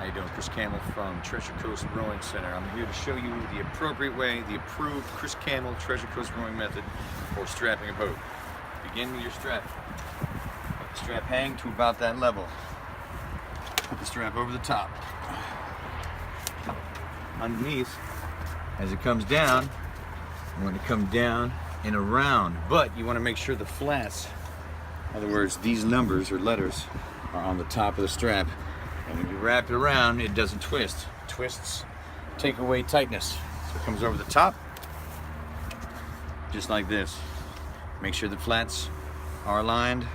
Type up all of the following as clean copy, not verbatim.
How you doing? Chris Camel from Treasure Coast Rowing Center. I'm here to show you the appropriate way, the approved Chris Camel Treasure Coast rowing method for strapping a boat. Begin with your strap. Let the strap hang to about that level. Put the strap over the top. Underneath, as it comes down, you want to come down and around, but you want to make sure the flats, in other words, these numbers or letters, are on the top of the strap. And when you wrap it around, it doesn't twist. Twists take away tightness. So it comes over the top, just like this. Make sure the flats are aligned.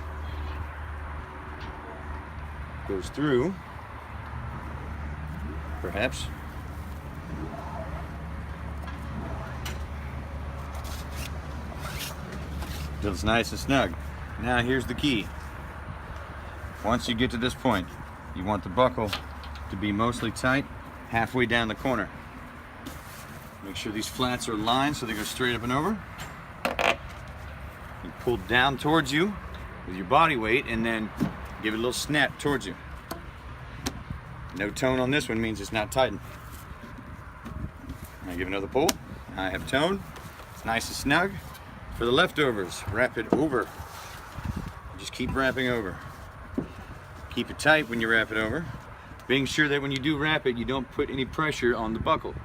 Goes through, perhaps. Feels nice and snug. Now here's the key. Once you get to this point, you want the buckle to be mostly tight halfway down the corner. Make sure these flats are aligned so they go straight up and over. You pull down towards you with your body weight and then give it a little snap towards you. No tone on this one means it's not tightened. Now give another pull. I have tone. It's nice and snug. For the leftovers, wrap it over. Just keep wrapping over. Keep it tight when you wrap it over, being sure that when you do wrap it, you don't put any pressure on the buckle.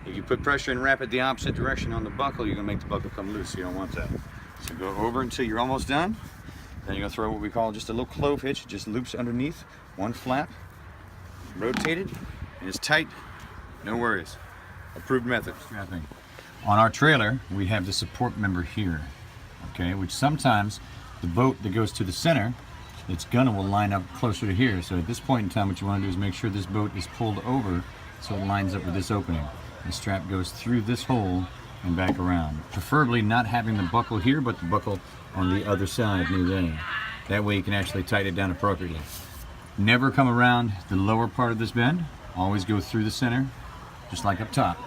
If you put pressure and wrap it the opposite direction on the buckle, you're gonna make the buckle come loose. You don't want that. So go over until you're almost done. Then you're gonna throw what we call just a little clove hitch. It just loops underneath, one flap, rotate it, and it's tight, no worries. Approved method. Strapping. On our trailer, we have the support member here, okay, which sometimes the boat that goes to the center, its gunner will line up closer to here. So at this point in time, what you want to do is make sure this boat is pulled over so it lines up with this opening. The strap goes through this hole and back around. Preferably not having the buckle here, but the buckle on the other side near there. That way you can actually tighten it down appropriately. Never come around the lower part of this bend. Always go through the center, just like up top.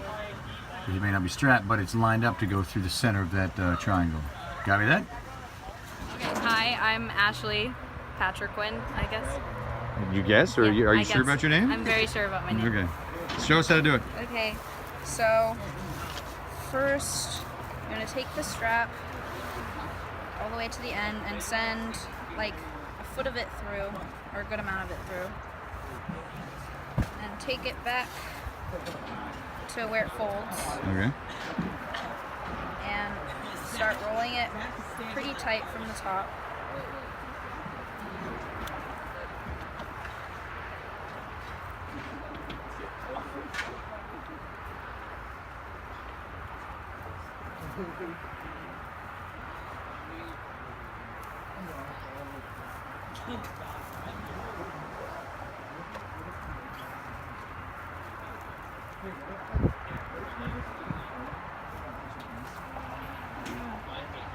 It may not be strapped, but it's lined up to go through the center of that triangle. Got me that? Hi, I'm Ashley Patriquin, I guess. You guess, or Yeah, are you I sure guess. about your name? I'm very sure about my name. Okay. Show us how to do it. Okay, so first you're going to take the strap all the way to the end and send like a foot of it through, or a good amount of it through. And take it back to where it folds. Okay. And start rolling it pretty tight from the top.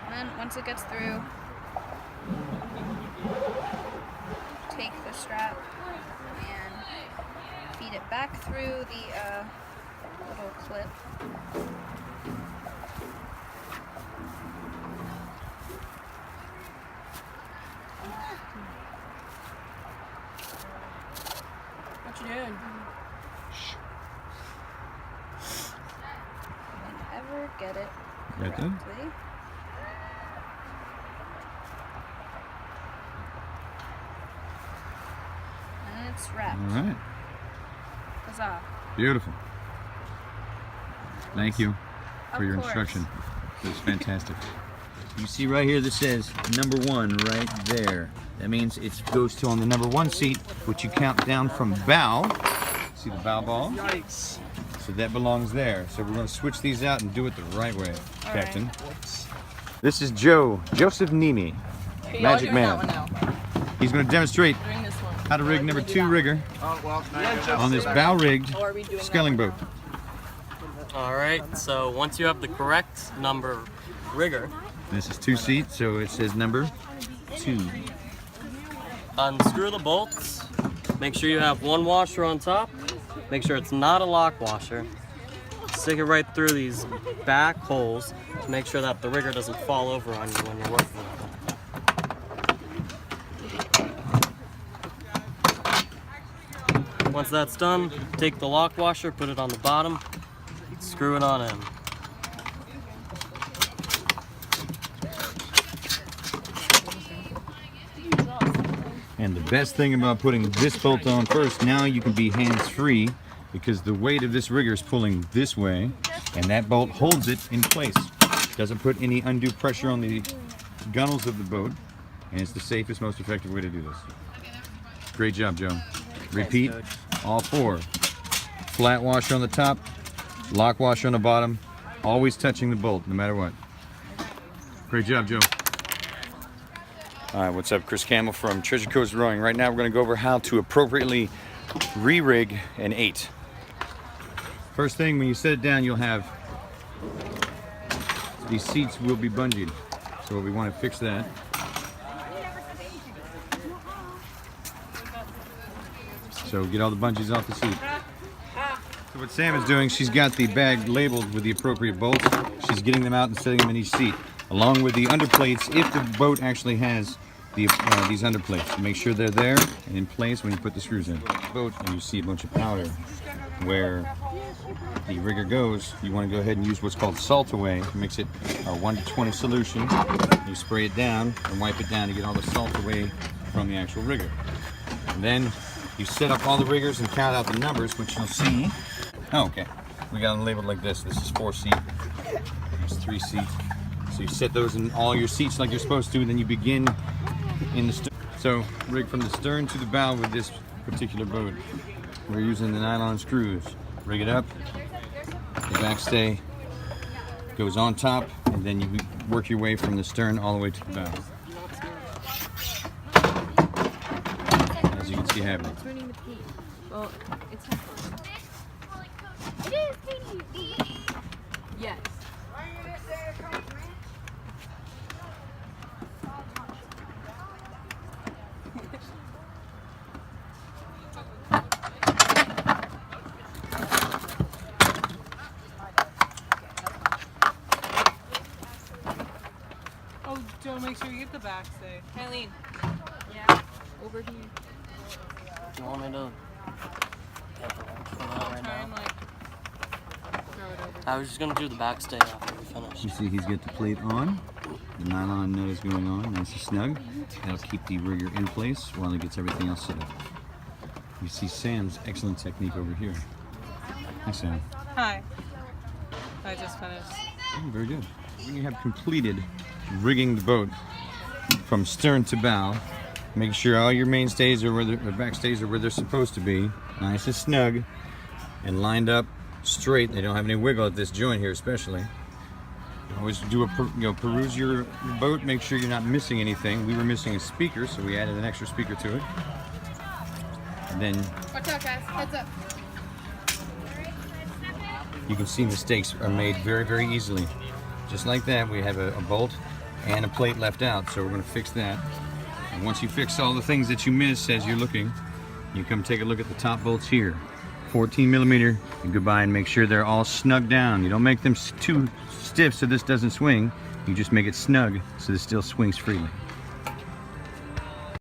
And then once it gets through, take the strap and feed it back through the little clip. What you doing? Whenever get it Right there? correctly. And it's wrapped. All right. Huzzah. Beautiful. Thank you for Of your course. instruction. It was fantastic. You see right here that says number 1 right there. That means it goes to on the number 1 seat, which you count down from bow. See the bow ball? Yikes. So that belongs there. So we're going to switch these out and do it the right way, All Captain. Whoops. This is Joseph Nimi, Okay, Magic y'all doing Man. that one now. He's going to demonstrate Doing this one. how to rig number 2 rigger Oh, well, yeah, on this bow rigged Oh, are we doing that sculling one boat. now? Alright, so once you have the correct number rigger, This is 2 seats, so it says number 2. unscrew the bolts. Make sure you have one washer on top. Make sure it's not a lock washer. Stick it right through these back holes to make sure that the rigger doesn't fall over on you when you're working with it. Once that's done, take the lock washer, put it on the bottom, screw it on in. And the best thing about putting this bolt on first, now you can be hands-free because the weight of this rigger is pulling this way and that bolt holds it in place. Doesn't put any undue pressure on the gunnels of the boat, and it's the safest, most effective way to do this. Great job, Joe. Repeat all 4. Flat washer on the top, lock washer on the bottom, always touching the bolt no matter what. Great job, Joe. All right, what's up? Chris Campbell from Treasure Coast Rowing. Right now we're going to go over how to appropriately re-rig an 8. First thing, when you set it down, you'll have these seats will be bungeed. So we want to fix that. So get all the bungees off the seat. So what Sam is doing, she's got the bag labeled with the appropriate bolts. She's getting them out and setting them in each seat, along with the underplates if the boat actually has the, these underplates. Make sure they're there and in place when you put the screws in. Boat and you see a bunch of powder where the rigger goes, you want to go ahead and use what's called salt away. Mix it a 1-to-20 solution. You spray it down and wipe it down to get all the salt away from the actual rigger. And then you set up all the riggers and count out the numbers, which you'll see. Oh, okay. We got them labeled like this. This is 4 seat. There's 3 seat. So you set those in all your seats like you're supposed to, and then you begin in the stern. So rig from the stern to the bow with this particular boat. We're using the nylon screws. Rig it up. The backstay goes on top, and then you work your way from the stern all the way to the bow. As you can see happening. It's turning to pink. Well, it's not. It is pink. Yes. Oh, Joe, make sure you get the backstay. Eileen. Yeah. Over here. Do you want me to I'll try and like throw it over. I was just gonna do the backstay after we finish. You see he's got the plate on. The nylon nut is going on, nice and snug. That'll keep the rigger in place while he gets everything else set up. You see Sam's excellent technique over here. Hi, Sam. Hi. I just finished. Oh, very good. When you have completed rigging the boat from stern to bow, make sure all your mainstays are where or backstays are where they're supposed to be, nice and snug, and lined up straight. They don't have any wiggle at this joint here, especially. Always do a peruse your boat. Make sure you're not missing anything. We were missing a speaker, so we added an extra speaker to it. And then Watch out, guys. Heads up. you can see mistakes are made very, very easily. Just like that, we have a bolt and a plate left out, so we're going to fix that. And once you fix all the things that you miss as you're looking, you come take a look at the top bolts here. 14mm, and goodbye, and make sure they're all snug down. You don't make them too stiff so this doesn't swing. You just make it snug so this still swings freely.